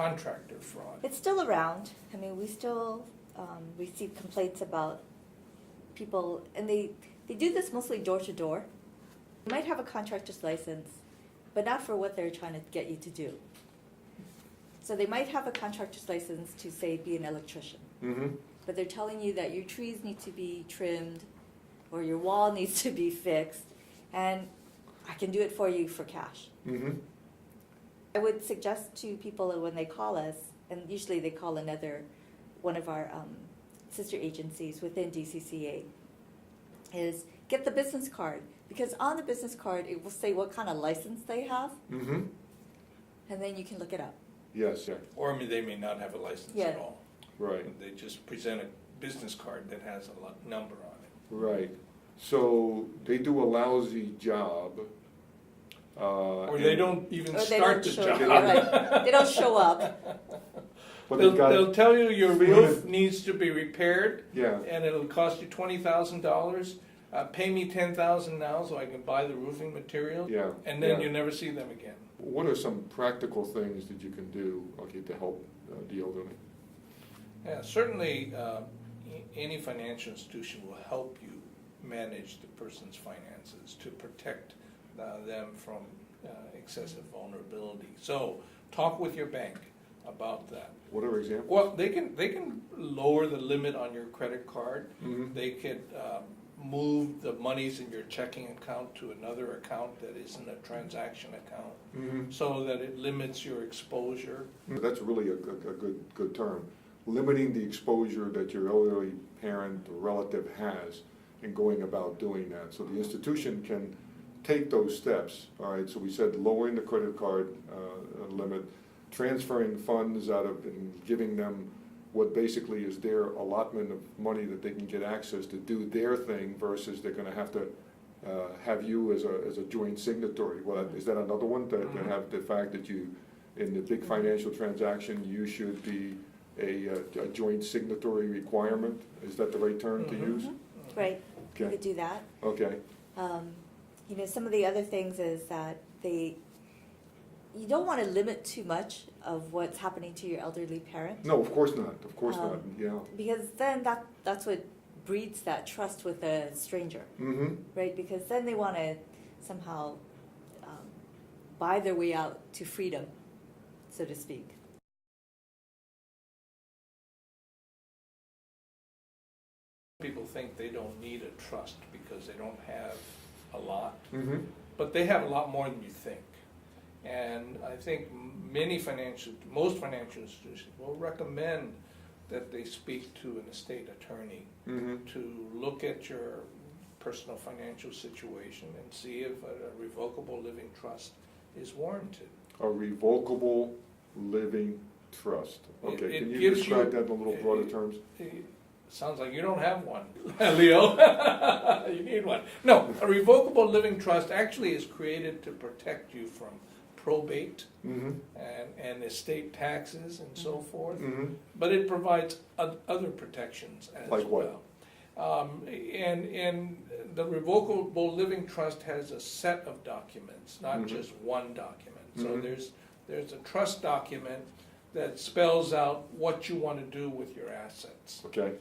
contractor fraud? It's still around. I mean, we still receive complaints about people, and they do this mostly door to door. You might have a contractor's license, but not for what they're trying to get you to do. So they might have a contractor's license to, say, be an electrician. Mm-hmm. But they're telling you that your trees need to be trimmed or your wall needs to be fixed, and I can do it for you for cash. Mm-hmm. I would suggest to people when they call us, and usually they call one of our sister agencies within DCCA, is get the business card, because on the business card it will say what kind of license they have, Mm-hmm. and then you can look it up. Yes, yeah, Or they may not have a license Yeah. at all. right, They just present a business card that has a number on it. right. So they do a lousy job. Or they don't even Or they start don't the show, job. yeah, right. They don't show up. But They'll, they've got, they'll tell you your 300 roof needs to be repaired, yeah, and it'll cost you $20,000. Pay me $10,000 now so I can buy the roofing material, yeah. and then yeah. you never see them again. What are some practical things that you can do, okay, to help the elderly? Yeah, certainly, any financial institution will help you manage the person's finances to protect them from excessive vulnerability. So, talk with your bank about that. What are examples? Well, they can lower the limit on your credit card. Mm-hmm. They could move the monies in your checking account to another account that isn't a transaction account, Mm-hmm. so that it limits your exposure. That's really a good term. Limiting the exposure that your elderly parent or relative has and going about doing that. So the institution can take those steps, all right? So we said lowering the credit card limit, transferring funds out of and giving them what basically is their allotment of money that they can get access to do their thing versus they're gonna have to have you as a joint signatory. Well, is that another one, to have the fact that you, in the big financial transaction, you should be a joint signatory requirement? Is that the right term to use? Right, you Okay. could do that. Okay, Some of the other things is that you don't want to limit too much of what's happening to your elderly parent. no, of course not, of course not, yeah. Because then that's what breeds that trust with a stranger, Mm-hmm, right? Because then they want to somehow buy their way out to freedom, so to speak. People think they don't need a trust because they don't have a lot, mm-hmm, but they have a lot more than you think. And I think most financial institutions will recommend that they speak to an estate attorney mm-hmm. to look at your personal financial situation and see if a revocable living trust is warranted. A revocable living trust. Okay, It can you gives describe you- that in a little broader terms? Sounds like you don't have one, Leo. You need one. No, a revocable living trust actually is created to protect you from probate Mm-hmm, and estate taxes and so forth, mm-hmm. but it provides other protections as Like what? well. And the revocable living trust has a set of documents, not Mhm. just one document. So Mhm. there's a trust document that spells out what you want to do with your assets. Okay,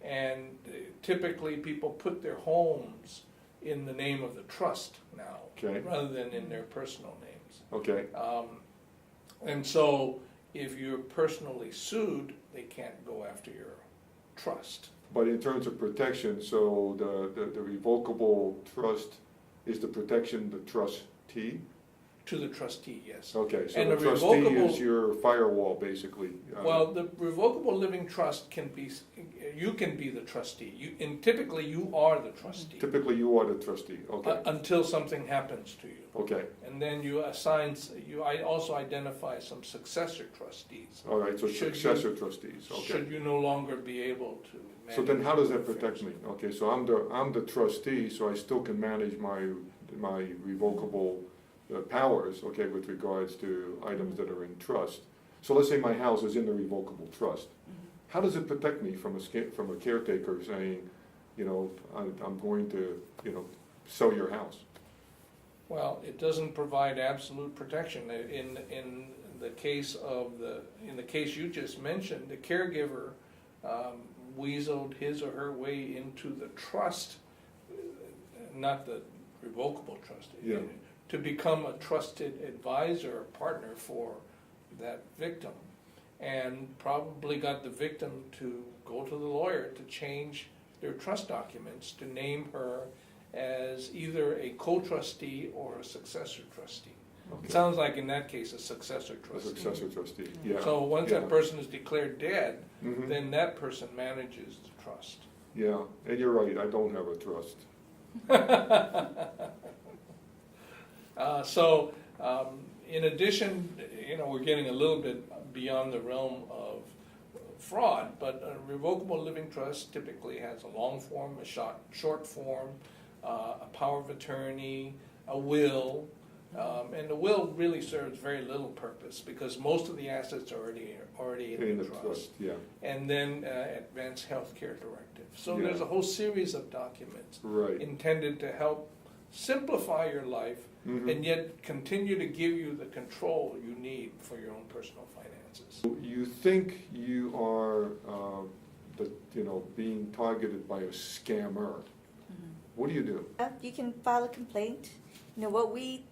And typically people put their homes in the name of the trust now, okay, rather than in their personal names. okay, And so if you're personally sued, they can't go after your trust. but in terms of protection, so the revocable trust is the protection, the trustee? To the trustee, yes. Okay, so And the the trustee revocable- is your firewall, basically. Well, the revocable living trust you can be the trustee. Typically you are the trustee. Typically, you are the trustee, okay, Until something happens to you. okay. And then I also identify some successor trustees. All right, so Should you- successor trustees, okay. Should you no longer be able to manage. So then how does that your protect affairs. me? Okay, so I'm the trustee, so I still can manage my revocable powers, okay, with regards to items that are in trust. So let's say my house is in the revocable trust. How does it protect me from a caretaker saying, I'm going to, sell your house? Well, it doesn't provide absolute protection. In the case in the case you just mentioned, the caregiver weaseled his or her way into the trust, not the revocable trust, Yeah. to become a trusted advisor or partner for that victim, and probably got the victim to go to the lawyer to change their trust documents to name her as either a co-trustee or a successor trustee. Okay. It sounds like in that case a successor A trustee. successor trustee, yeah. So once yeah. that person is declared dead, Mhm. then that person manages the trust. Yeah, and you're right, I don't have a trust. In addition, we're getting a little bit beyond the realm of fraud, but a revocable living trust typically has a long form, a short form, a power of attorney, a will, and the will really serves very little purpose because most of the assets are already in the trust. Yeah, And then advanced health care directive. So Yeah. there's a whole series of documents right. intended to help simplify your life Mhm. and yet continue to give you the control you need for your own personal finances. You think you are, being targeted by a scammer. Mhm. What do you do? You can file a complaint. What we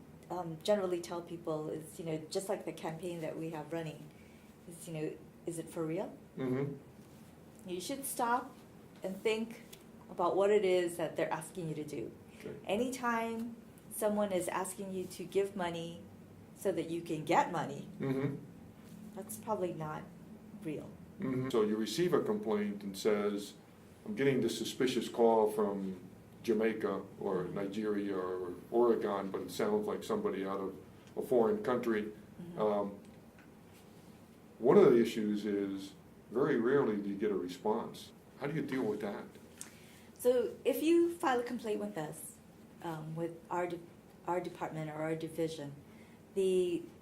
generally tell people is, just like the campaign that we have running, is, is it for real? Mm-hmm. You should stop and think about what it is that they're asking you to do. Okay. Anytime someone is asking you to give money so that you can get money, Mm-hmm. that's probably not real. Mm-hmm. So you receive a complaint and says, I'm getting this suspicious call from Jamaica or Nigeria or Oregon, but it sounds like somebody out of a foreign country. Mhm. One of the issues is very rarely do you get a response. How do you deal with that? So if you file a complaint with us, with our department or our division,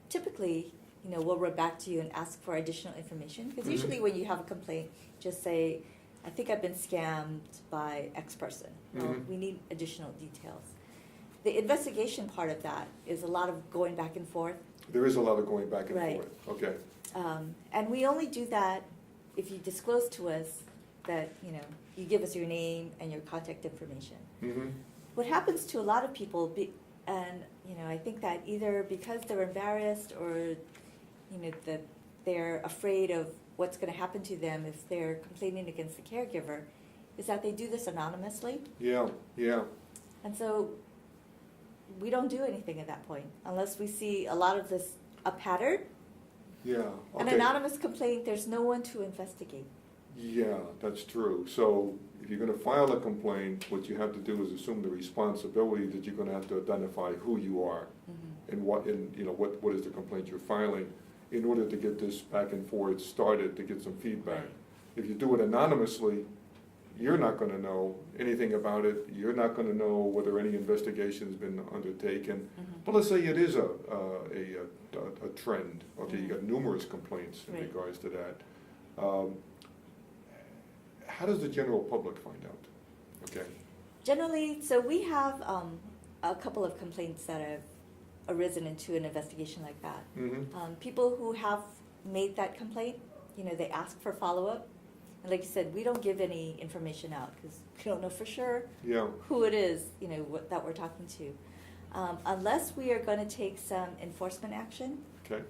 typically, we'll run back to you and ask for additional information. Because Mhm. usually when you have a complaint, just say, I think I've been scammed by X person. Well, Mhm. we need additional details. The investigation part of that is a lot of going back and forth. There is a lot of going back and Right. forth. Okay. And we only do that if you disclose to us that, you give us your name and your contact information. Mm-hmm. What happens to a lot of people, I think that either because they're embarrassed or, that they're afraid of what's going to happen to them if they're complaining against the caregiver, is that they do this anonymously. Yeah, yeah. And so we don't do anything at that point unless we see a lot of this, a pattern. Yeah. An Okay. anonymous complaint, there's no one to investigate. Yeah, that's true. So if you're going to file a complaint, what you have to do is assume the responsibility that you're going to have to identify who you are and what is the complaint you're filing in order to get this back and forth started to get some feedback. Right. If you do it anonymously, you're not going to know anything about it. You're not going to know whether any investigation has been undertaken. But let's say it is a trend. Okay, you got numerous complaints in Right. regards to that. How does the general public find out? Okay. Generally, so we have a couple of complaints that have arisen into an investigation like that. Mm-hmm. People who have made that complaint, they ask for follow-up. And like you said, we don't give any information out because we don't know for sure Yeah. who it is, that we're talking to. Unless we are going to take some enforcement action, Okay.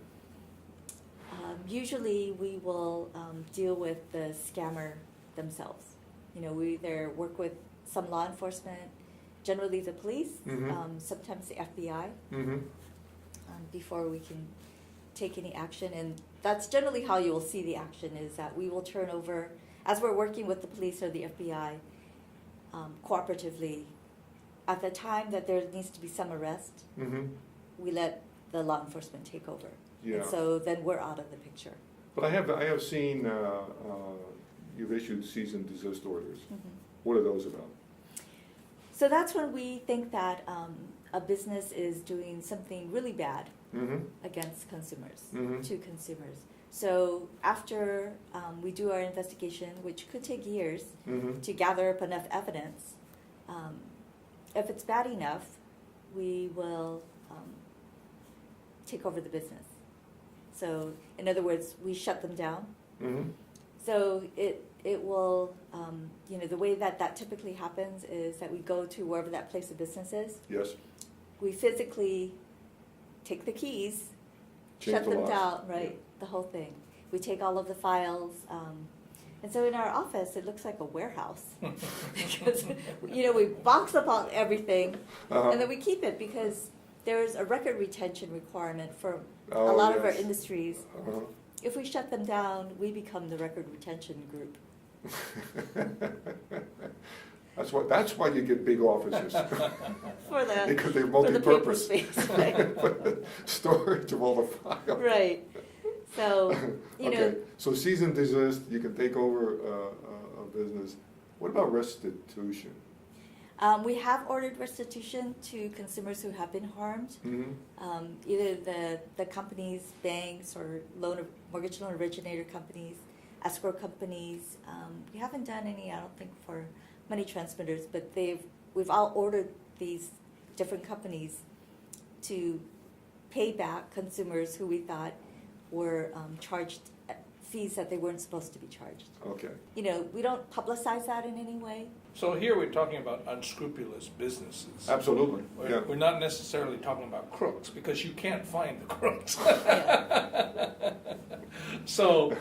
usually we will deal with the scammer themselves. We either work with some law enforcement, generally the police, Mhm. sometimes the FBI, Mm-hmm. before we can take any action. And that's generally how you will see the action, is that we will turn over, as we're working with the police or the FBI, cooperatively, at the time that there needs to be some arrest, Mm-hmm. we let the law enforcement take over. Yeah. And so then we're out of the picture. But I have seen you've issued cease and desist orders. Mm-hmm. What are those about? So that's when we think that a business is doing something really bad Mm-hmm. against consumers, Mhm. to consumers. So after we do our investigation, which could take years Mm-hmm. to gather up enough evidence, if it's bad enough, we will take over the business. So, in other words, we shut them down. Mm-hmm. So it will, the way that typically happens is that we go to wherever that place of business is. Yes. We physically take the keys, Change shut the them locks. down, right, the whole thing. We take all of the files, and so in our office, it looks like a warehouse. Because, we box up all everything, Uh-huh. and then we keep it because there's a record retention requirement for Oh, a lot of our yes. industries. Uh-huh. If we shut them down, we become the record retention group. That's why you get big offices. For the, Because they're for the paper multi-purpose. space, right? Storage of all the files. Right. So, Okay, so cease and desist, you can take over a business. What about restitution? we have ordered restitution to consumers who have been harmed. Mm-hmm. Either the companies, banks, or mortgage loan originator companies, escrow companies. We haven't done any, I don't think, for money transmitters, but we've all ordered these different companies to pay back consumers who we thought were charged fees that they weren't supposed to be charged. Okay. We don't publicize that in any way. So here we're talking about unscrupulous businesses. Absolutely, yeah. We're not necessarily talking about crooks, because you can't find the crooks. So,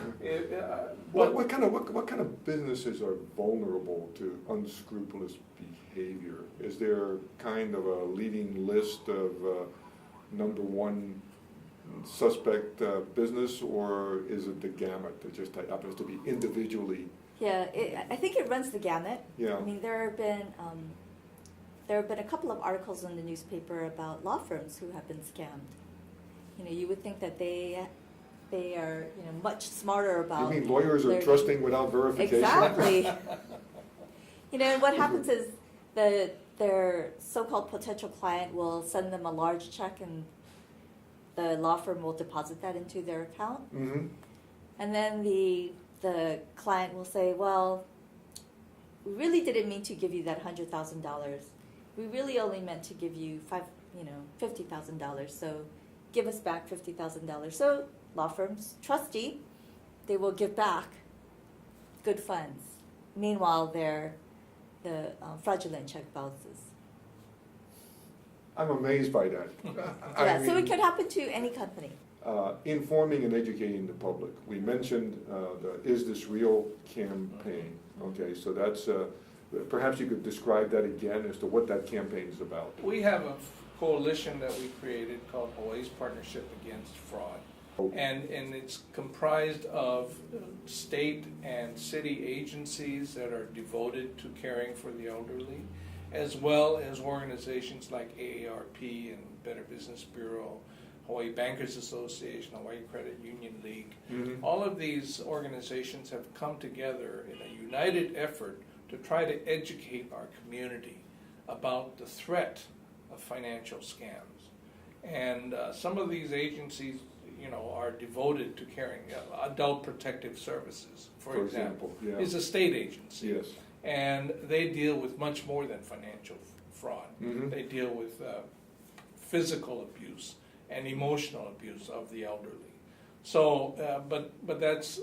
What kind of businesses are vulnerable to unscrupulous behavior? Is there kind of a leading list of number one suspect business, or is it the gamut that just happens to be individually? Yeah, I think it runs the gamut. Yeah. I mean, there have been a couple of articles in the newspaper about law firms who have been scammed. You would think that they are much smarter about. You mean lawyers are trusting without verification? Exactly. And what happens is their so-called potential client will send them a large check, and the law firm will deposit that into their account. Mm-hmm. And then the client will say, well, we really didn't mean to give you that $100,000. We really only meant to give you $50,000. So give us back $50,000. So law firms, trustee, they will give back good funds. Meanwhile, the fraudulent check bounces. I'm amazed by that. So it could happen to any company. Informing and educating the public. We mentioned the Is This Real campaign. Okay, so that's, perhaps you could describe that again as to what that campaign is about. we have a coalition that we created called Hawaii's Partnership Against Fraud. And it's comprised of state and city agencies that are devoted to caring for the elderly, as well as organizations like AARP and Better Business Bureau, Hawaii Bankers Association, Hawaii Credit Union League. Mm-hmm. All of these organizations have come together in a united effort to try to educate our community about the threat of financial scams. And some of these agencies, are devoted to caring. Adult Protective Services, for example, yeah. is a state agency. Yes. And they deal with much more than financial fraud. Mm-hmm. They deal with physical abuse and emotional abuse of the elderly. So, but that's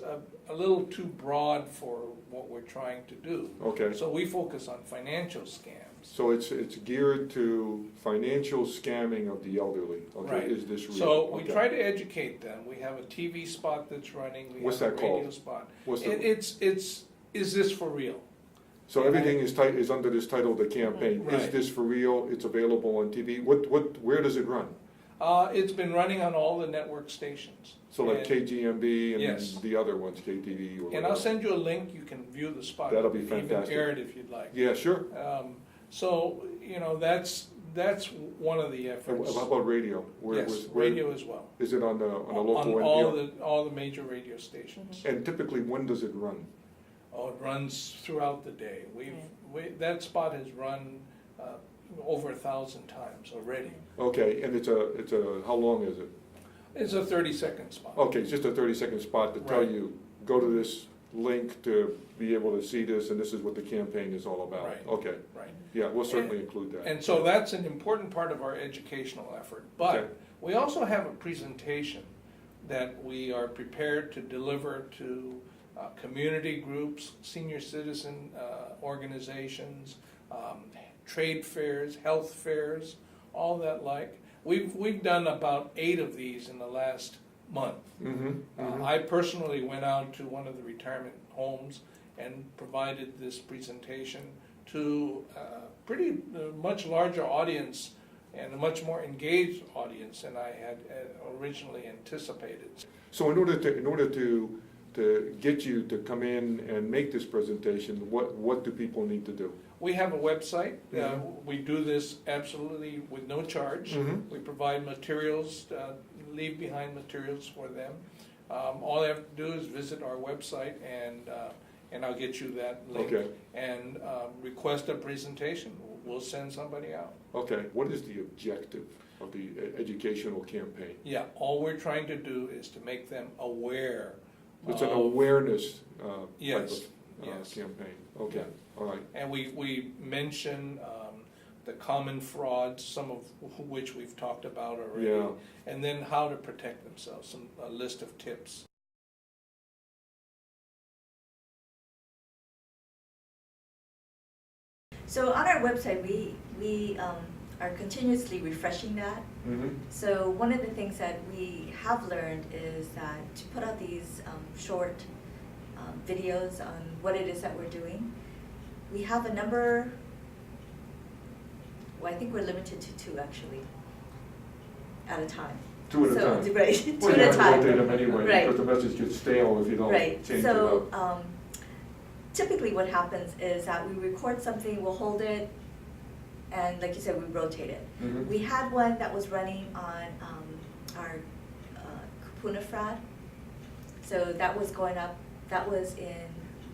a little too broad for what we're trying to do. Okay. So we focus on financial scams. So it's geared to financial scamming of the elderly. Okay, Right. Is this real? So we Okay. try to educate them. We have a TV spot that's running. We What's have that a radio called? spot. What's the- It's Is This For Real? So everything is under this title of the campaign. Is Right. this for real? It's available on TV. Where does it run? It's been running on all the network stations. So like And- KGMB and Yes. the other ones, KTV or whatever. And I'll send you a link. You can view the spot. That'll be Even fantastic. air it if you'd like. Yeah, sure. So that's one of the And efforts. how about radio? Yes, radio as well. Is it on the local On NPR? all the major radio stations. And typically, when does it run? Oh, it runs throughout the day. That spot has run over 1,000 times already. Okay, and it's a how long is it? It's a 30-second spot. Okay, it's just a 30-second spot to tell Right. you, go to this link to be able to see this, and this is what the campaign is all about. Right. Okay, Right. yeah, we'll certainly include that. And so that's an important part of our educational effort. But Okay. we also have a presentation that we are prepared to deliver to community groups, senior citizen organizations, trade fairs, health fairs, all that like. We've done about 8 of these in the last month. I personally went out to one of the retirement homes and provided this presentation to a pretty much larger audience and a much more engaged audience than I had originally anticipated. So in order to get you to come in and make this presentation, what do people need to do? We have a website. We do this absolutely with no charge. We provide materials, leave behind materials for them. All they have to do is visit our website, and I'll get you that link. Okay. And request a presentation. We'll send somebody out. Okay, what is the objective of the educational campaign? Yeah, all we're trying to do is to make them aware. It's an awareness Yes, type of yes. campaign. Okay, Yeah. all right. And we mention the common frauds, some of which we've talked about already, Yeah. and then how to protect themselves, a list of tips. So on our website, we are continuously refreshing that. So one of the things that we have learned is that to put out these short videos on what it is that we're doing, we have a number, well, I think we're limited to 2 actually, at a time. 2 at a So, time. right, 2 Well, at you a have to time. rotate them anyway, Right. because the message gets stale if you don't Right, change it so up. typically what happens is that we record something, we'll hold it, and like you said, we rotate it. We had one that was running on our Kupuna Frad, so that was going up, that was in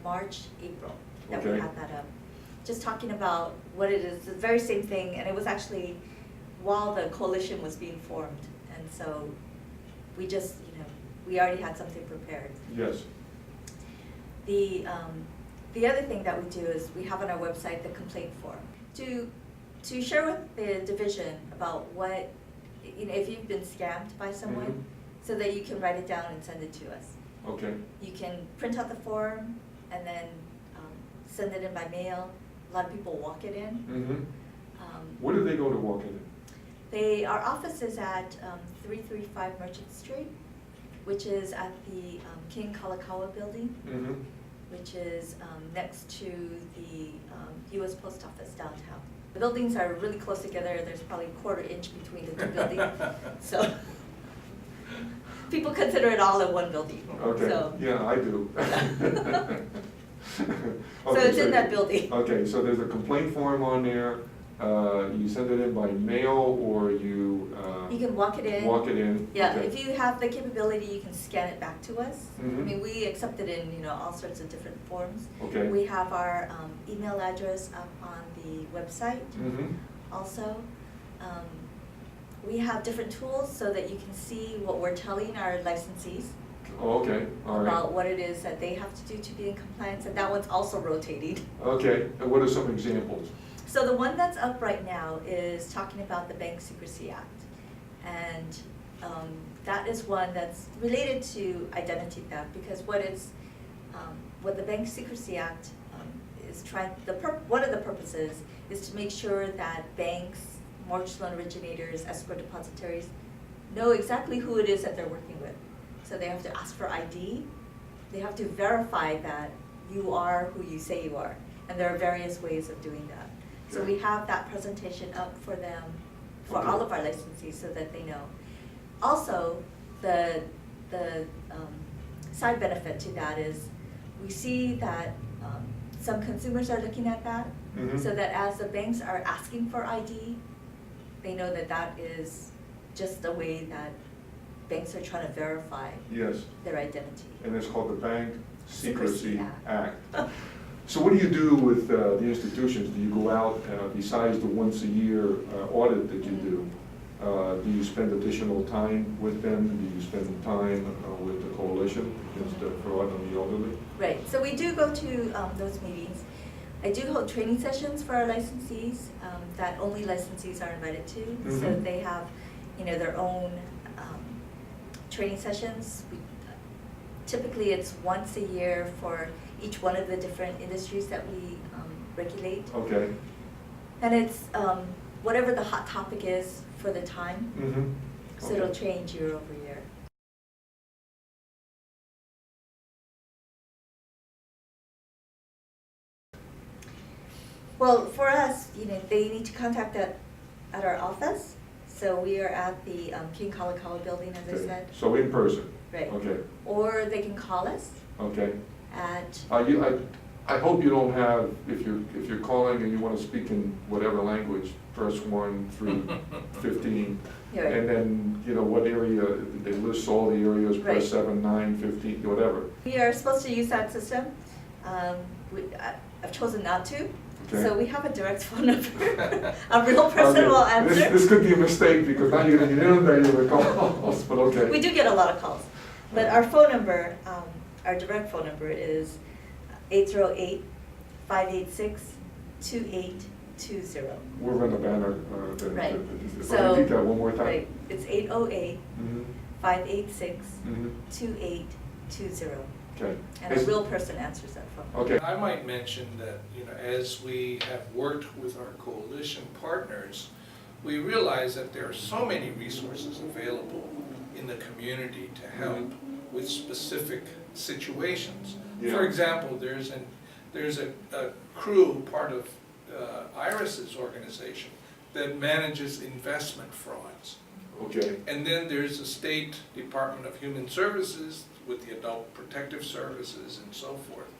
March, April, that we Okay. had that up. Just talking about what it is, the very same thing, and it was actually while the coalition was being formed, and so we just, we already had something prepared. Yes. The other thing that we do is we have on our website the complaint form to share with the division about what, if you've been scammed by someone, so that you can write it down and send it to us. Okay. You can print out the form and then send it in by mail. A lot of people walk it in. Where do they go to walk in? Our office is at 335 Merchant Street, which is at the King Kalakaua building, which is next to the U.S. Post Office downtown. The buildings are really close together. There's probably a 1/4 inch between the 2 buildings. So people consider it all in one building. Okay, So, yeah, I do. so it's in that building. Okay, so there's a complaint form on there. You send it in by mail, or you You can walk it in. walk it in? Yeah, Okay. if you have the capability, you can scan it back to us. I Mhm. mean, we accept it in, all sorts of different forms. Okay. We have our email address up on the website Mhm. also. We have different tools so that you can see what we're telling our licensees Oh, okay, all right. about what it is that they have to do to be in compliance, and that one's also rotating. Okay, and what are some examples? So the one that's up right now is talking about the Bank Secrecy Act. And that is one that's related to identity theft, because what the Bank Secrecy Act is trying, one of the purposes is to make sure that banks, mortgage loan originators, escrow depositories know exactly who it is that they're working with. So they have to ask for ID, they have to verify that you are who you say you are, and there are various ways of doing that. So we have that presentation up for them, for Okay. all of our licensees, so that they know. Also, the side benefit to that is we see that some consumers are looking at that, Mhm. so that as the banks are asking for ID, they know that that is just the way that banks are trying to verify Yes, their identity. and it's called the Bank Secrecy Secrecy Act. So what do you do with the institutions? Do you go out, besides the once-a-year audit that you do? Do you spend additional time with them? Do you spend time with the coalition against fraud on the elderly? Right, so we do go to those meetings. I do hold training sessions for our licensees that only licensees are invited to. So Mhm. they have, their own training sessions. Typically, it's once a year for each one of the different industries that we regulate. Okay. And it's whatever the hot topic is for the time. Mm-hmm. So it'll change year over year. Well, for us, they need to contact at our office. So we are at the King Kalakaua building, as I said. So in person? Right. Okay. Or they can call us Okay. at, I hope you don't have, if you're calling and you want to speak in whatever language, press 1 through 15. yeah, right. And then, what area, they list all the areas, press Right. 7, 9, 15, whatever. We are supposed to use that system. I've chosen not to. Okay. So we have a direct phone number. A real person Okay. will answer. This could be a mistake because now you're going to get inundated with calls, but okay. We do get a lot of calls. But our phone number, our direct phone number is 808-586-2820. We'll run the banner. Right. So repeat that one more time. Right, it's 808-586-2820. Mhm. Okay. And a real person answers that phone. Okay. I might mention that, as we have worked with our coalition partners, we realize that there are so many resources available in the community to help with specific situations. Yeah. For example, there's a crew, part of Iris's organization, that manages investment frauds. Okay. And then there's the State Department of Human Services with the Adult Protective Services and so forth.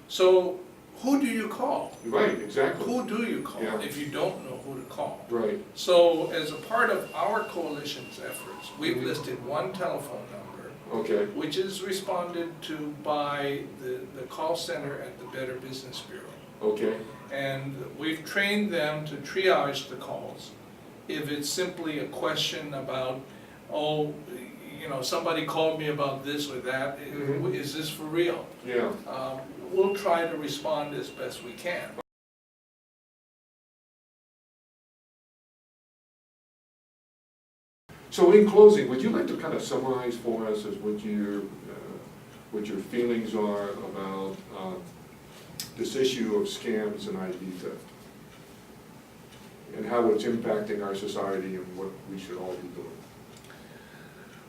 So who do you call? Right, exactly. Who do you call Yeah. if you don't know who to call? Right. So as a part of our coalition's efforts, we've listed one telephone number, Okay. which is responded to by the call center at the Better Business Bureau. Okay. And we've trained them to triage the calls. If it's simply a question about, somebody called me about this or that, is this for real? Yeah. We'll try to respond as best we can. So in closing, would you like to kind of summarize for us as what your feelings are about this issue of scams and ID theft? And how it's impacting our society and what we should all be doing?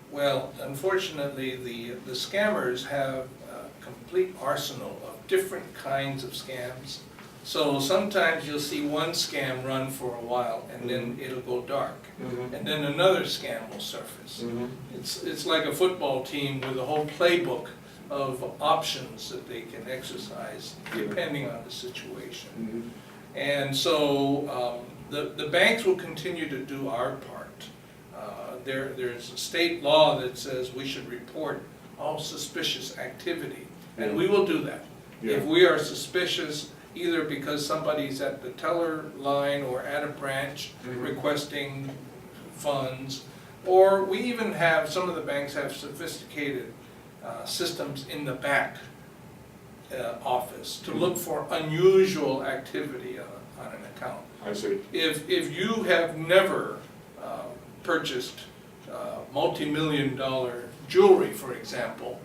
Well, unfortunately, the scammers have a complete arsenal of different kinds of scams. So sometimes you'll see one scam run for a while and then it'll go dark. And then another scam will surface. It's like a football team with a whole playbook of options that they can exercise depending on the situation. And so the banks will continue to do our part. There's a state law that says we should report all suspicious activity, and we will do that. If we are suspicious, either because somebody's at the teller line or at a branch requesting funds, or we even have, some of the banks have sophisticated systems in the back office to look for unusual activity on an account. I see. If you have never purchased multi-million-dollar jewelry, for example,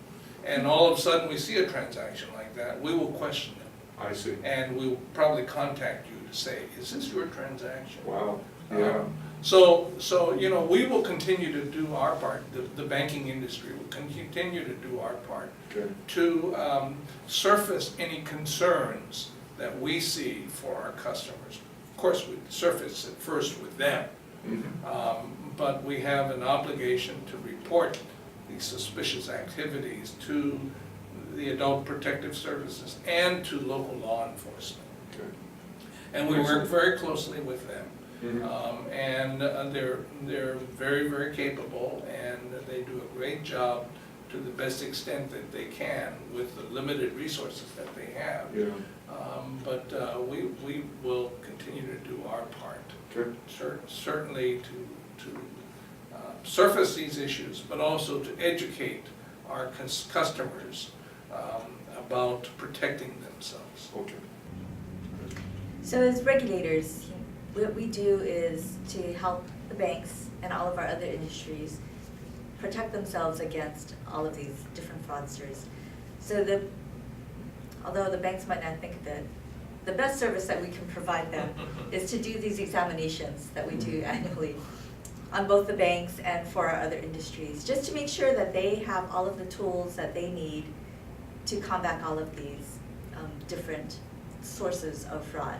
and all of a sudden we see a transaction like that, we will question it. I see. And we'll probably contact you to say, is this your transaction? Wow. Yeah. So we will continue to do our part. The banking industry will continue to do our part to surface any concerns that we see for our customers. Of course, we surface it first with them, but we have an obligation to report these suspicious activities to the Adult Protective Services and to local law enforcement. And we work very closely with them. And they're very, very capable, and they do a great job to the best extent that they can with the limited resources that they have. But we will continue to do our part. Certainly to surface these issues, but also to educate our customers about protecting themselves. So as regulators, what we do is to help the banks and all of our other industries protect themselves against all of these different fraudsters. So although the banks might not think that the best service that we can provide them is to do these examinations that we do annually on both the banks and for our other industries, just to make sure that they have all of the tools that they need to combat all of these different sources of fraud.